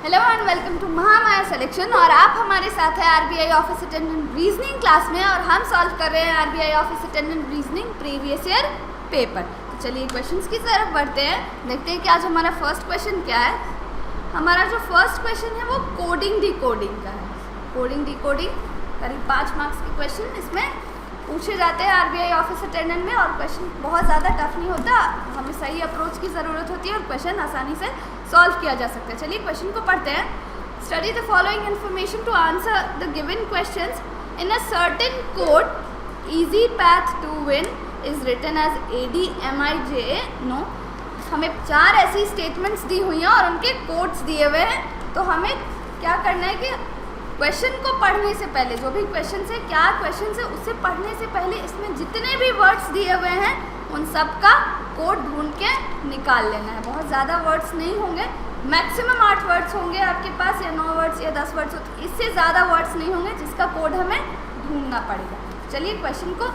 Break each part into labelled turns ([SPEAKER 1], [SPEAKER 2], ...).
[SPEAKER 1] Hello and welcome to Mahamaya selection. और आप हमारे साथ हैं RBI office attendant reasoning class में, और हम सॉल्व कर रहे हैं RBI office attendant reasoning previous year paper. तो चलिए क्वेश्चंस की तरफ बढ़ते हैं, देखते हैं कि आज हमारा फर्स्ट क्वेश्चन क्या है। हमारा जो फर्स्ट क्वेश्चन है वो कोडिंग डिकोडिंग का है। कोडिंग डिकोडिंग करीब 5 मार्क्स के क्वेश्चन इसमें पूछे जाते हैं आरबीआई ऑफिस अटेंडेंट में, और क्वेश्चन बहुत ज़्यादा टफ नहीं होता, हमें सही अप्रोच की ज़रूरत होती है और क्वेश्चन आसानी से सॉल्व किया जा सकता है। चलिए क्वेश्चन को पढ़ते हैं। Study the following information to answer the given questions in a certain code easy path to win is written as ADMIJA no. हमें 4 ऐसी स्टेटमेंट्स दी हुई हैं और उनके कोड्स दिए हुए हैं। तो हमें क्या करना है कि क्वेश्चन को पढ़ने से पहले, जो भी क्वेश्चन है, क्या क्वेश्चन है, उससे पढ़ने से पहले इसमें जितने भी वर्ड्स दिए हुए हैं उन सब का कोड ढूंढ के निकाल लेना है। बहुत ज़्यादा वर्ड्स नहीं होंगे, मैक्सिमम 8 वर्ड्स होंगे आपके पास, या 9 वर्ड्स या 10 वर्ड्स, इससे ज़्यादा वर्ड्स नहीं होंगे जिसका कोड हमें ढूंढना पड़ेगा। चलिए क्वेश्चन को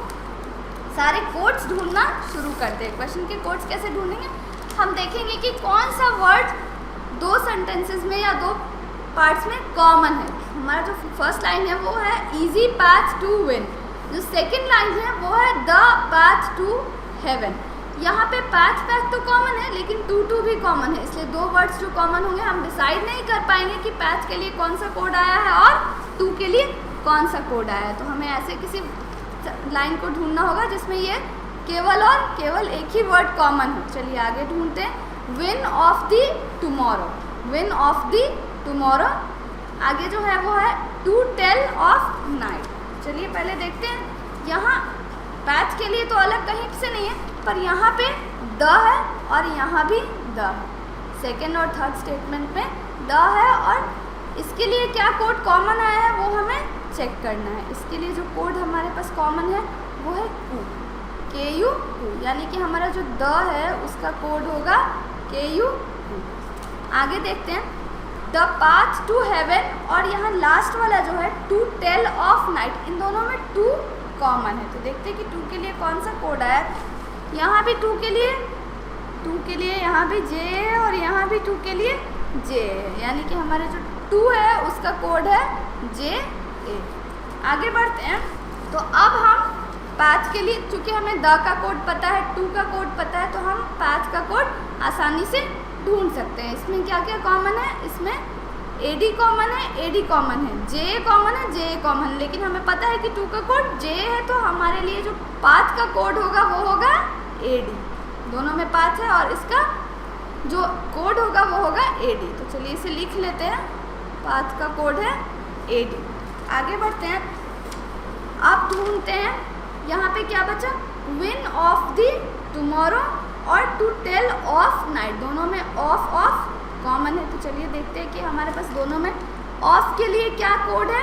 [SPEAKER 1] सारे कोड्स ढूंढना शुरू करते हैं। क्वेश्चन के कोड्स कैसे ढूंढेंगे, हम देखेंगे कि कौन सा वर्ड 2 सेंटेंसेस में या 2 पार्ट्स में कॉमन है। हमारा जो फर्स्ट लाइन है वो है इजी पाथ टू विन, जो सेकंड लाइन है वो है द पाथ टू हेवन। यहाँ पे पाथ तो कॉमन है, लेकिन टू भी कॉमन है, इसलिए 2 वर्ड्स जो कॉमन होंगे हम डिसाइड नहीं कर पाएंगे कि पाथ के लिए कौन सा कोड आया है और टू के लिए कौन सा कोड आया है। तो हमें ऐसे किसी लाइन को ढूंढना होगा जिसमें ये केवल और केवल एक ही वर्ड कॉमन हो। चलिए आगे ढूंढते हैं। Win of the tomorrow, win of the tomorrow. आगे जो है वो है टू टेल ऑफ नाइट। चलिए पहले देखते हैं, यहाँ पैथ के लिए तो अलग कहीं से नहीं है, पर यहाँ पे द है और यहाँ भी द है। सेकेंड और थर्ड स्टेटमेंट में द है, और इसके लिए क्या कोड कॉमन आया है वो हमें चेक करना है। इसके लिए जो कोड हमारे पास कॉमन है वो है KU, यानी कि हमारा जो द है उसका कोड होगा KU। आगे देखते हैं द पाथ टू हेवन, और यहाँ लास्ट वाला जो है टू टेल ऑफ नाइट, इन दोनों में 2 कॉमन है। तो देखते हैं कि 2 के लिए कौन सा कोड आया। यहाँ भी 2 के लिए यहाँ भी J है, और यहाँ भी 2 के लिए J है, यानी कि हमारे जो 2 है उसका कोड है JA। आगे बढ़ते हैं। तो अब हम पाथ के लिए, चूँकि हमें द का कोड पता है, 2 का कोड पता है, तो हम पाथ का कोड आसानी से ढूंढ सकते हैं। इसमें क्या क्या कॉमन है, इसमें AD कॉमन है, AD कॉमन है, JA कॉमन है, JA कॉमन है, लेकिन हमें पता है कि 2 का कोड JA है, तो हमारे लिए जो पाथ का कोड होगा वो होगा AD। दोनों में पाथ है और इसका जो कोड होगा वो होगा AD। तो चलिए इसे लिख लेते हैं, पाथ का कोड है AD। आगे बढ़ते हैं। अब ढूंढते हैं, यहाँ पे क्या बचा, विन ऑफ द टुमारो और टू टेल ऑफ नाइट, दोनों में ऑफ कॉमन है। तो चलिए देखते हैं कि हमारे पास दोनों में ऑफ के लिए क्या कोड है।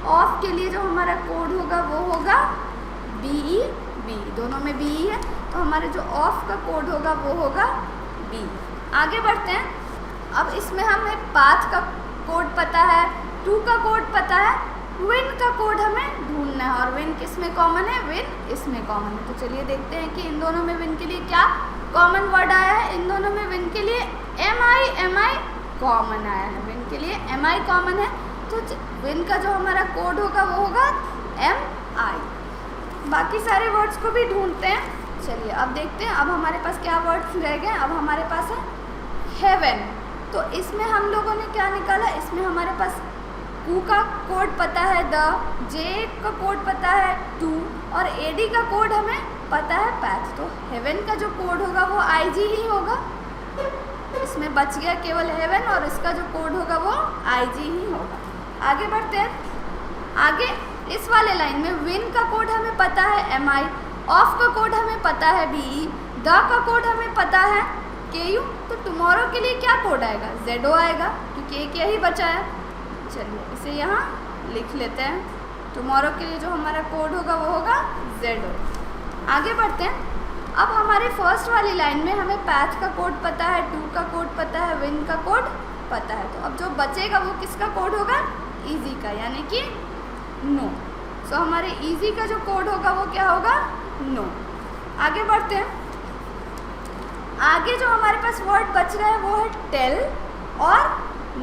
[SPEAKER 1] ऑफ के लिए जो हमारा कोड होगा वो होगा BE, दोनों में BE है, तो हमारे जो ऑफ का कोड होगा वो होगा B। आगे बढ़ते हैं। अब इसमें हमें पाथ का कोड पता है, 2 का कोड पता है, विन का कोड हमें ढूंढना है, और विन किस में कॉमन है, विन इसमें कॉमन है। तो चलिए देखते हैं कि इन दोनों में विन के लिए क्या कॉमन वर्ड आया है। इन दोनों में विन के लिए MI कॉमन आया है, विन के लिए MI कॉमन है, तो विन का जो हमारा कोड होगा वो होगा MI। बाकी सारे वर्ड्स को भी ढूंढते हैं। चलिए अब देखते हैं, अब हमारे पास क्या वर्ड्स रह गए। अब हमारे पास है हेवन, तो इसमें हम लोगों ने क्या निकाला, इसमें हमारे पास Q का कोड पता है द, J का कोड पता है 2, और AD का कोड हमें पता है पैथ। तो हेवन का जो कोड होगा वो IG ही होगा, इसमें बच गया केवल हेवन, और इसका जो कोड होगा वो IG ही होगा। आगे बढ़ते हैं। आगे इस वाले लाइन में विन का कोड हमें पता है MI, ऑफ का कोड हमें पता है BE, द का कोड हमें पता है KU, तो टुमारो के लिए क्या कोड आएगा, ZO आएगा, क्योंकि एक यही बचा है। चलिए इसे यहाँ लिख लेते हैं, टुमारो के लिए जो हमारा कोड होगा वो होगा ZO। आगे बढ़ते हैं। अब हमारे फर्स्ट वाली लाइन में हमें पैथ का कोड पता है, 2 का कोड पता है, विन का कोड पता है, तो अब जो बचेगा वो किसका कोड होगा, इजी का, यानी कि नो। सो हमारे इजी का जो कोड होगा वो क्या होगा, नो। आगे बढ़ते हैं। आगे जो हमारे पास वर्ड बच रहा है वो है टेल और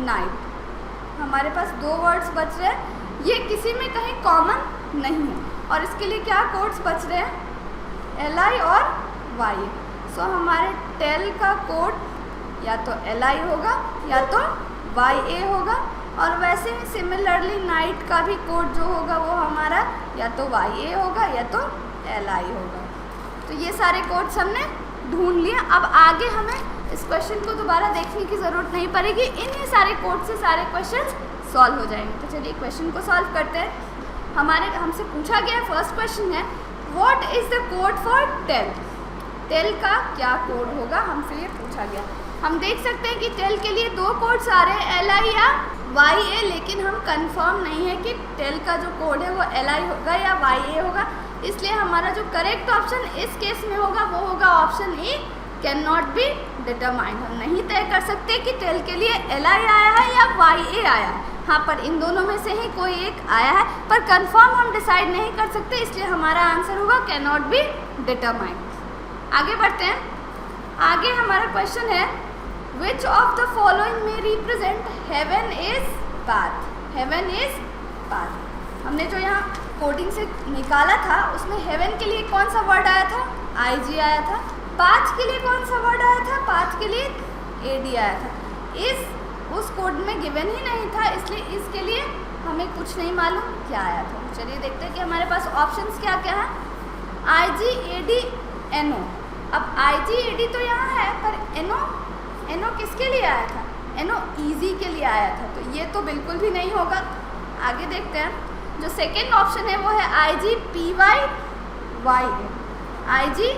[SPEAKER 1] नाइट। हमारे पास 2 वर्ड्स बच रहे हैं, ये किसी में कहीं कॉमन नहीं है, और इसके लिए क्या कोड्स बच रहे हैं, LI और YA। सो हमारे टेल का कोड या तो LI होगा या तो YA होगा, और वैसे ही सिमिलरली नाइट का भी कोड जो होगा वो हमारा या तो YA होगा या तो LI होगा। तो ये सारे कोड्स हमने ढूंढ लिए। अब आगे हमें इस क्वेश्चन को दोबारा देखने की ज़रूरत नहीं पड़ेगी, इन्हीं सारे कोड से सारे क्वेश्चन सॉल्व हो जाएंगे। तो चलिए क्वेश्चन को सॉल्व करते हैं। हमसे पूछा गया फर्स्ट क्वेश्चन है what is the code for tell. Tell का क्या कोड होगा, हमसे ये पूछा गया। हम देख सकते हैं कि टेल के लिए 2 कोड्स आ रहे हैं, LI या YA, लेकिन हम कंफर्म नहीं है कि टेल का जो कोड है वो LI होगा या YA होगा, इसलिए हमारा जो करेक्ट ऑप्शन इस केस में होगा वो होगा option E, can not be determined. हम नहीं तय कर सकते कि टेल के लिए LI आया है या YA आया है, हाँ पर इन दोनों में से ही कोई एक आया है, पर कंफर्म हम डिसाइड नहीं कर सकते, इसलिए हमारा आंसर होगा कैन नॉट बी डिटरमाइंड। आगे बढ़ते हैं। आगे हमारा क्वेश्चन है विच ऑफ द फॉलोइंग में represent heaven is path. Heaven is path. हमने जो यहाँ कोडिंग से निकाला था उसमें हेवन के लिए कौन सा वर्ड आया था, IG आया था। पाथ के लिए कौन सा वर्ड आया था, पाथ के लिए AD आया था। उस कोड में गिवन ही नहीं था, इसलिए इसके लिए हमें कुछ नहीं मालूम क्या आया था। चलिए देखते हैं कि हमारे पास ऑप्शंस क्या क्या है। IG AD NO। अब IG AD तो यहाँ है, पर NO किसके लिए आया था, NO easy के लिए आया था, तो ये तो बिल्कुल भी नहीं होगा। आगे देखते हैं। जो सेकेंड ऑप्शन है वो है IG PY YA। IG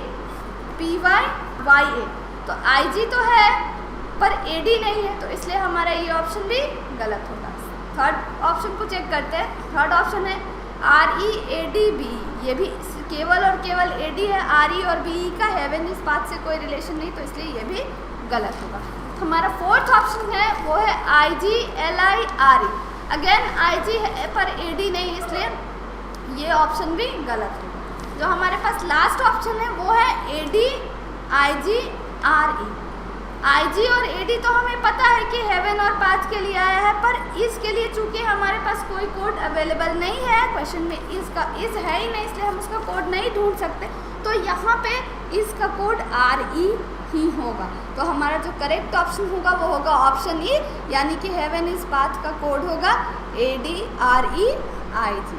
[SPEAKER 1] PY YA, तो IG तो है पर AD नहीं है, तो इसलिए हमारा ये ऑप्शन भी गलत होगा। थर्ड ऑप्शन को चेक करते हैं। थर्ड ऑप्शन है READB, ये भी केवल और केवल AD है, RE और BE का हेवन इस बात से कोई रिलेशन नहीं, तो इसलिए ये भी गलत होगा। हमारा फोर्थ ऑप्शन है वो है IG LI RE। Again IG है पर AD नहीं, इसलिए ये ऑप्शन भी गलत होगा। जो हमारे पास लास्ट ऑप्शन है वो है AD IG RE। IG और AD तो हमें पता है कि हेवन और पाथ के लिए आया है, पर इसके लिए चूंकि हमारे पास कोई कोड अवेलेबल नहीं है, क्वेश्चन में इसका इस है ही नहीं, इसलिए हम उसका कोड नहीं ढूंढ सकते, तो यहाँ पे इसका कोड RE ही होगा। तो हमारा जो करेक्ट ऑप्शन होगा वो होगा ऑप्शन E, यानी कि हेवन इज पाथ का कोड होगा AD RE IG।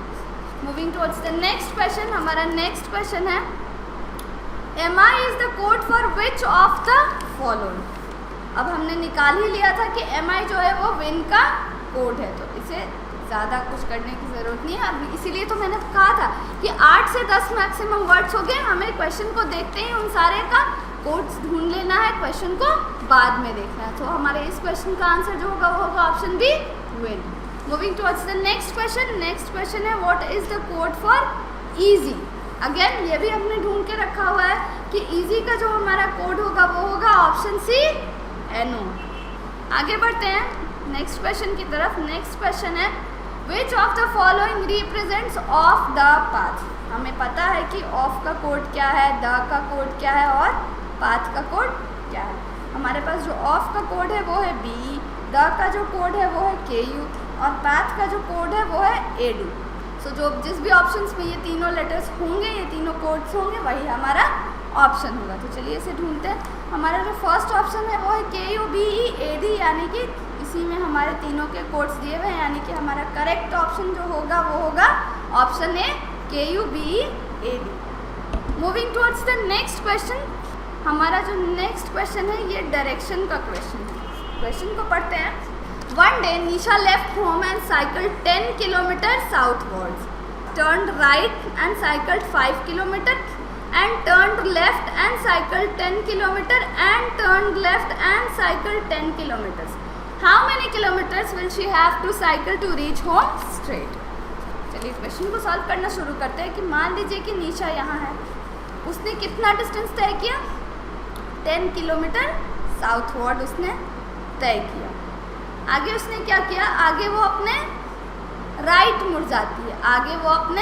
[SPEAKER 1] Moving towards the next question. हमारा नेक्स्ट क्वेश्चन है MI is the code for which of the following. अब हमने निकाल ही लिया था कि MI जो है वो विन का कोड है, तो इसे ज़्यादा कुछ करने की ज़रूरत नहीं है। अब इसीलिए तो मैंने कहा था कि 8 से 10 मैक्सिमम वर्ड्स हो गए, हमें क्वेश्चन को देखते ही उन सारे का कोड्स ढूंढ लेना है, क्वेश्चन को बाद में देखना है। तो हमारे इस क्वेश्चन का आंसर जो होगा वो होगा option B, win. Moving towards the next question. Next question है what is the code for easy. Again ये भी हमने ढूंढ के रखा हुआ है कि ईजी का जो हमारा कोड होगा वो होगा ऑप्शन सी, NO। आगे बढ़ते हैं नेक्स्ट क्वेश्चन की तरफ। नेक्स्ट क्वेश्चन है which of the following represents of the path. हमें पता है कि ऑफ का कोड क्या है, द का कोड क्या है और पाथ का कोड क्या है। हमारे पास जो ऑफ का कोड है वो है BE, द का जो कोड है वो है KU और पाथ का जो कोड है वो है AD। सो जो जिस भी ऑप्शंस में ये तीनों लेटर्स होंगे, ये तीनों कोड्स होंगे, वही हमारा ऑप्शन होगा। तो चलिए इसे ढूंढते हैं। हमारा जो फर्स्ट ऑप्शन है वो है KU BE AD, यानी कि इसी में हमारे तीनों के कोड्स दिए हुए हैं, यानी कि हमारा करेक्ट ऑप्शन जो होगा वो होगा option A, KU BE AD। Moving towards the next question. हमारा जो नेक्स्ट क्वेश्चन है ये डायरेक्शन का क्वेश्चन है। क्वेश्चन को पढ़ते हैं। One day Nisha left home and cycled 10 kilometers southwards, turned right and cycled 5 kilometers, and turned left and cycled 10 kilometers, and turned left and cycled 10 kilometers. How many kilometers will she have to cycle to reach home straight? चलिए question को solve करना शुरू करते हैं। कि मान लीजिए कि निशा यहाँ है, उसने कितना डिस्टेंस तय किया, 10 किलोमीटर साउथवर्ड उसने तय किया। आगे उसने क्या किया, आगे वो अपने राइट मुड़ जाती है, आगे वो अपने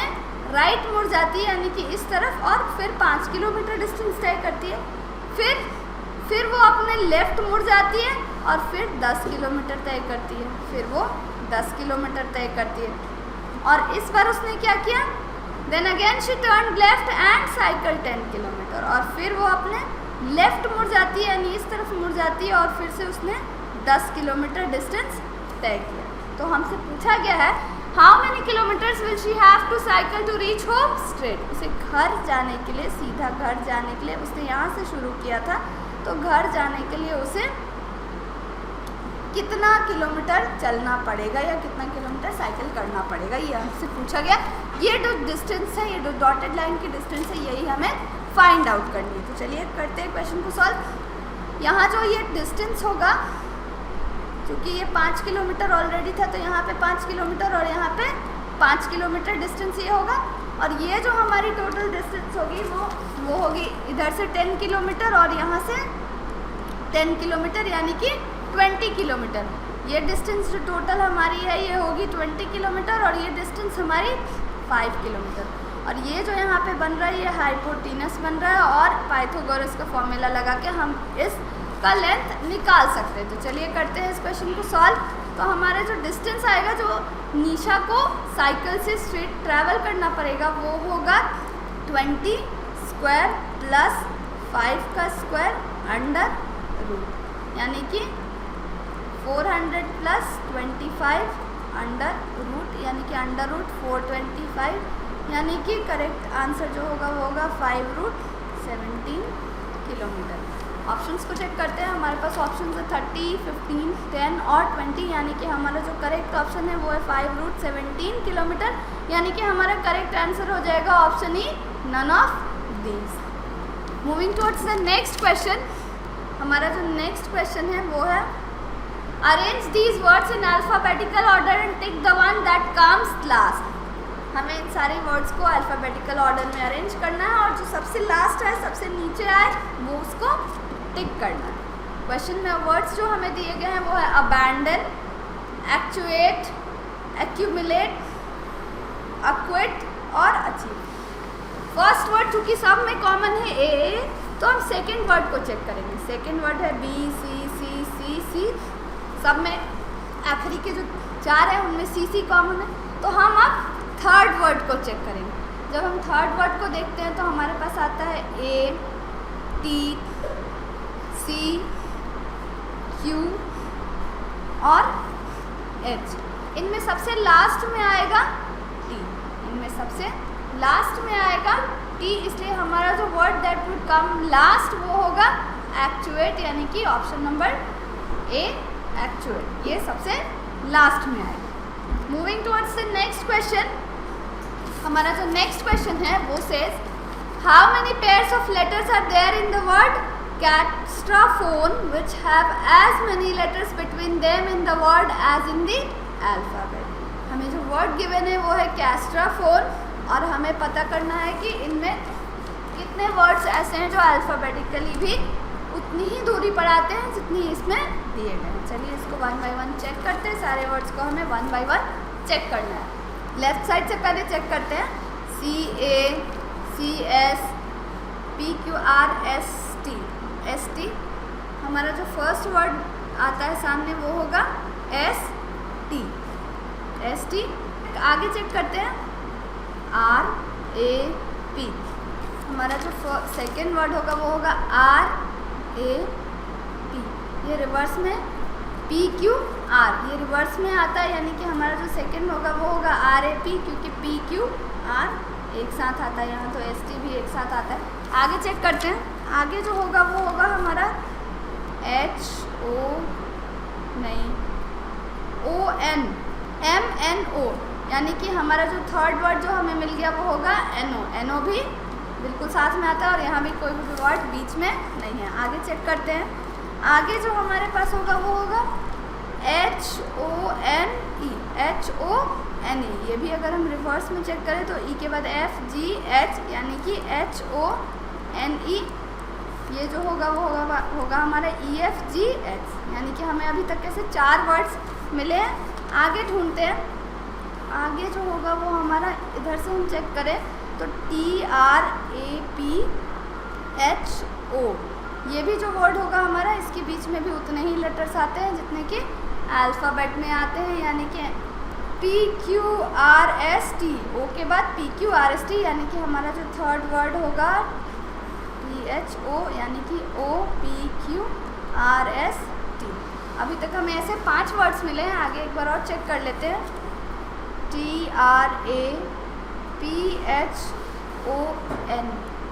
[SPEAKER 1] राइट मुड़ जाती है, यानी कि इस तरफ, और फिर 5 किलोमीटर डिस्टेंस तय करती है। फिर वो अपने लेफ़्ट मुड़ जाती है और फिर 10 किलोमीटर तय करती है, फिर वो 10 किलोमीटर तय करती है। और इस बार उसने क्या किया, then again she turn left and cycle 10 kilometre, और फिर वो अपने लेफ्ट मुड़ जाती है यानी इस तरफ मुड़ जाती है और फिर से उसने 10 किलोमीटर डिस्टेंस तय किया। तो हमसे पूछा गया है how many kilometres will she have to cycle to reach home straight. उसे घर जाने के लिए, सीधा घर जाने के लिए, उसने यहाँ से शुरू किया था, तो घर जाने के लिए उसे कितना किलोमीटर चलना पड़ेगा या कितना किलोमीटर साइकिल करना पड़ेगा, ये हमसे पूछा गया। ये जो डिस्टेंस है, ये जो डॉटेड लाइन की डिस्टेंस है, यही हमें फाइंड आउट करनी है। तो चलिए करते हैं क्वेश्चन को सॉल्व। यहाँ जो ये डिस्टेंस होगा, क्योंकि ये 5 किलोमीटर ऑलरेडी था, तो यहाँ पे 5 किलोमीटर और यहाँ पे 5 किलोमीटर डिस्टेंस ये होगा। और ये जो हमारी टोटल डिस्टेंस होगी वो होगी इधर से 10 किलोमीटर और यहाँ से 10 किलोमीटर यानी कि 20 किलोमीटर। ये डिस्टेंस जो टोटल हमारी है ये होगी 20 किलोमीटर और ये डिस्टेंस हमारी 5 किलोमीटर। और ये जो यहाँ पे बन रहा है ये हाइपोटेनस बन रहा है और पाइथागोरस का फॉर्मूला लगा के हम इसका लेंथ निकाल सकते हैं। तो चलिए करते हैं इस क्वेश्चन को सॉल्व। तो हमारे जो डिस्टेंस आएगा, जो निशा को साइकिल से स्ट्रेट ट्रैवल करना पड़ेगा, वो होगा 20 स्क्वायर प्लस 5 का स्क्वायर अंडर रूट, यानी कि 400 प्लस 25 अंडर रूट, यानी कि अंडर रूट 425, यानी कि करेक्ट आंसर जो होगा वो होगा 5√17 किलोमीटर। ऑप्शंस को चेक करते हैं। हमारे पास ऑप्शन है 30, 15, 10 और 20, यानी कि हमारा जो करेक्ट ऑप्शन है वो है 5√17 किलोमीटर, यानी कि हमारा करेक्ट आंसर हो जाएगा option E, none of these. Moving towards the next question. हमारा जो नेक्स्ट क्वेश्चन है वो है arrange these words in alphabetical order and tick the one that comes last. हमें इन सारे वर्ड्स को अल्फ़ाबेटिकल ऑर्डर में अरेंज करना है और जो सबसे लास्ट है, सबसे नीचे आए, वो उसको टिक करना है। क्वेश्चन में वर्ड्स जो हमें दिए गए हैं वो है अबैंडन, एक्चुएट, एक्यूमुलेट, अक्विट और अचीव। फर्स्ट वर्ड चूँकि सब में कॉमन है ए, तो हम सेकेंड वर्ड को चेक करेंगे। सेकेंड वर्ड है बी, सी, सी, सी, सी, सब में आखिरी के जो 4 हैं उनमें सी सी कॉमन है। तो हम अब थर्ड वर्ड को चेक करेंगे। जब हम थर्ड वर्ड को देखते हैं तो हमारे पास आता है ए, टी, सी, क्यू और एच। इनमें सबसे लास्ट में आएगा टी, इनमें सबसे लास्ट में आएगा टी, इसलिए हमारा जो word that would come last वो होगा एक्चुएट, यानी कि ऑप्शन नंबर ए, एक्चुएट, ये सबसे लास्ट में आएगा। Moving towards the next question. हमारा जो नेक्स्ट क्वेश्चन है वो says how many pairs of letters are there in the word castraphone which have as many letters between them in the word as in the alphabet. हमें जो word given है वो है कैस्ट्राफोन और हमें पता करना है कि इनमें कितने वर्ड्स ऐसे हैं जो अल्फ़ाबेटिकली भी उतनी ही दूरी पर आते हैं जितनी इसमें दिए गए हैं। चलिए इसको 1 बाय 1 चेक करते हैं। सारे वर्ड्स को हमें 1 बाय 1 चेक करना है। लेफ्ट साइड से पहले चेक करते हैं। CA, CS, PQR, ST। हमारा जो फर्स्ट वर्ड आता है सामने वो होगा ST। आगे चेक करते हैं RAP। हमारा जो सेकेंड वर्ड होगा वो होगा RAP। ये रिवर्स में PQR, ये रिवर्स में आता है, यानी कि हमारा जो सेकेंड होगा वो होगा RAP, क्योंकि PQR एक साथ आता है यहाँ, तो ST भी एक साथ आता है। आगे चेक करते हैं। आगे जो होगा वो होगा हमारा MNO, यानी कि हमारा जो थर्ड वर्ड जो हमें मिल गया वो होगा NO भी बिल्कुल साथ में आता है और यहाँ भी कोई भी वर्ड बीच में नहीं है। आगे चेक करते हैं। आगे जो हमारे पास होगा वो होगा HONE। ये भी अगर हम रिवर्स में चेक करें तो E के बाद FGH, यानी कि HONE। ये जो होगा वो होगा हमारा EFGH, यानी कि हमें अभी तक ऐसे 4 वर्ड्स मिले हैं। आगे ढूंढते हैं। आगे जो होगा वो हमारा इधर से हम चेक करें तो TRAPHO, ये भी जो वर्ड होगा हमारा, इसके बीच में भी उतने ही लेटर्स आते हैं जितने कि अल्फ़ाबेट में आते हैं, यानी कि PQRST, ओ के बाद PQRST, यानी कि हमारा जो थर्ड वर्ड होगा THO, यानी कि OPQRST। अभी तक हमें ऐसे 5 वर्ड्स मिले हैं, आगे एक बार और चेक कर लेते हैं। TRAPHON,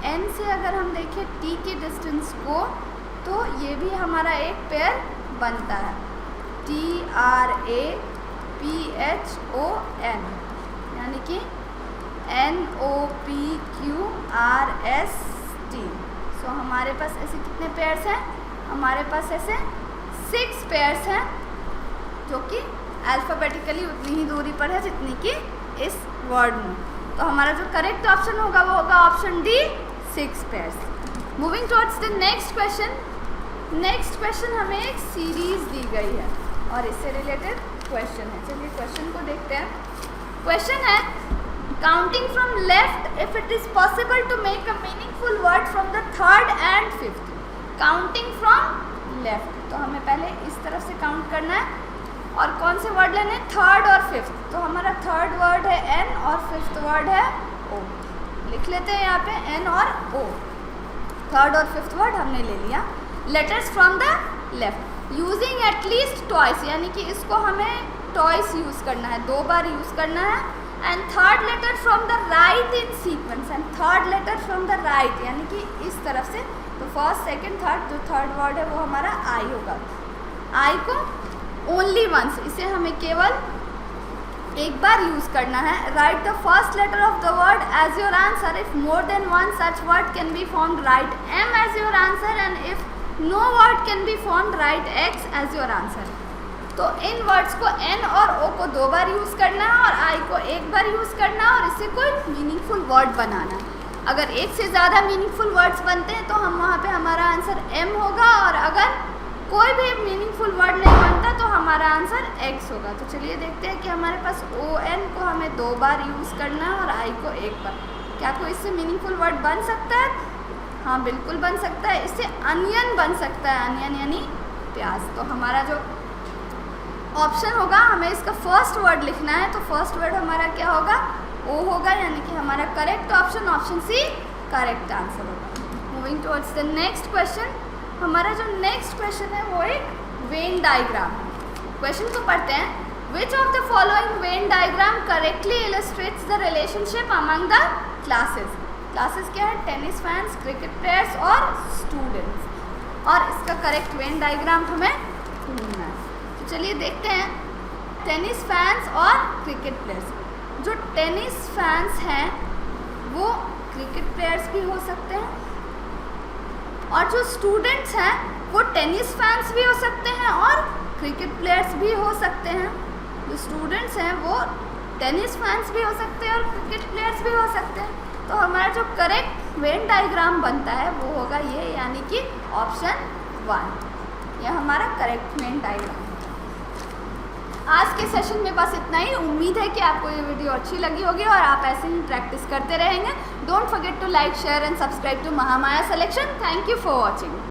[SPEAKER 1] N से अगर हम देखें T के डिस्टेंस को, तो ये भी हमारा एक पेयर बनता है, TRAPHON, यानी कि NOPQRST। सो हमारे पास ऐसे कितने पेयर्स हैं? हमारे पास ऐसे 6 पेयर्स हैं, जो कि अल्फ़ाबेटिकली उतनी ही दूरी पर है जितनी कि इस वर्ड में। तो हमारा जो करेक्ट ऑप्शन होगा वो होगा option D, 6 pairs. Moving towards the next question. Next question हमें एक सीरीज दी गई है और इससे रिलेटेड क्वेश्चन है। चलिए क्वेश्चन को देखते हैं। क्वेश्चन है, counting from left if it is possible to make a meaningful word from the third and fifth. Counting from left, तो हमें पहले इस तरफ से काउंट करना है और कौन से वर्ड लेने? थर्ड और फिफ्थ। तो हमारा थर्ड वर्ड है N और फिफ्थ वर्ड है O। लिख लेते हैं यहाँ पे N और O। थर्ड और फिफ्थ वर्ड हमने ले लिया। Letters from the left, using at least twice, यानी कि इसको हमें ट्वाइस यूज़ करना है, 2 बार यूज़ करना है। And third letter from the right in sequence, and third letter from the right, यानी कि इस तरफ से। तो फर्स्ट, सेकंड, थर्ड, जो थर्ड वर्ड है वो हमारा I होगा। I को ओनली वंस, इसे हमें केवल एक बार यूज़ करना है। Write the first letter of the word as your answer, if more than one such word can be formed, write M as your answer, and if no word can be formed, write X as your answer. तो इन words को N और O को 2 बार use करना है और I को 1 बार use करना है और इससे कोई मीनिंगफुल वर्ड बनाना है। अगर एक से ज़्यादा मीनिंगफुल वर्ड्स बनते हैं तो हम वहाँ पे हमारा आंसर M होगा, और अगर कोई भी मीनिंगफुल वर्ड नहीं बनता तो हमारा आंसर X होगा। तो चलिए देखते हैं कि हमारे पास ON को हमें 2 बार यूज़ करना है और I को 1 बार। क्या कोई इससे मीनिंगफुल वर्ड बन सकता है? हाँ, बिल्कुल बन सकता है। इससे अनियन बन सकता है, अनियन यानी प्याज। तो हमारा जो ऑप्शन होगा, हमें इसका फर्स्ट वर्ड लिखना है, तो फर्स्ट वर्ड हमारा क्या होगा? O होगा, यानी कि हमारा correct option option C correct answer होगा। Moving towards the next question. हमारा जो नेक्स्ट क्वेश्चन है वो एक वेन डायग्राम है। क्वेश्चन को पढ़ते हैं। Which of the following Venn diagram correctly illustrates the relationship among the classes. Classes क्या है? टेनिस फैंस, क्रिकेट प्लेयर्स और स्टूडेंट्स। और इसका करेक्ट वेन डायग्राम हमें ढूंढना है। तो चलिए देखते हैं। टेनिस फैंस और क्रिकेट प्लेयर्स। जो टेनिस फैंस हैं वो क्रिकेट प्लेयर्स भी हो सकते हैं, और जो स्टूडेंट्स हैं वो टेनिस फैंस भी हो सकते हैं और क्रिकेट प्लेयर्स भी हो सकते हैं। जो स्टूडेंट्स हैं वो टेनिस फैंस भी हो सकते हैं और क्रिकेट प्लेयर्स भी हो सकते हैं। तो हमारा जो करेक्ट वेन डायग्राम बनता है वो होगा ये, यानी कि ऑप्शन 1। यह हमारा करेक्ट वेन डायग्राम। आज के सेशन में बस इतना ही। उम्मीद है कि आपको ये वीडियो अच्छी लगी होगी और आप ऐसे ही प्रैक्टिस करते रहेंगे। Don't forget to like, share and subscribe to Mahamaya selection. Thank you for watching.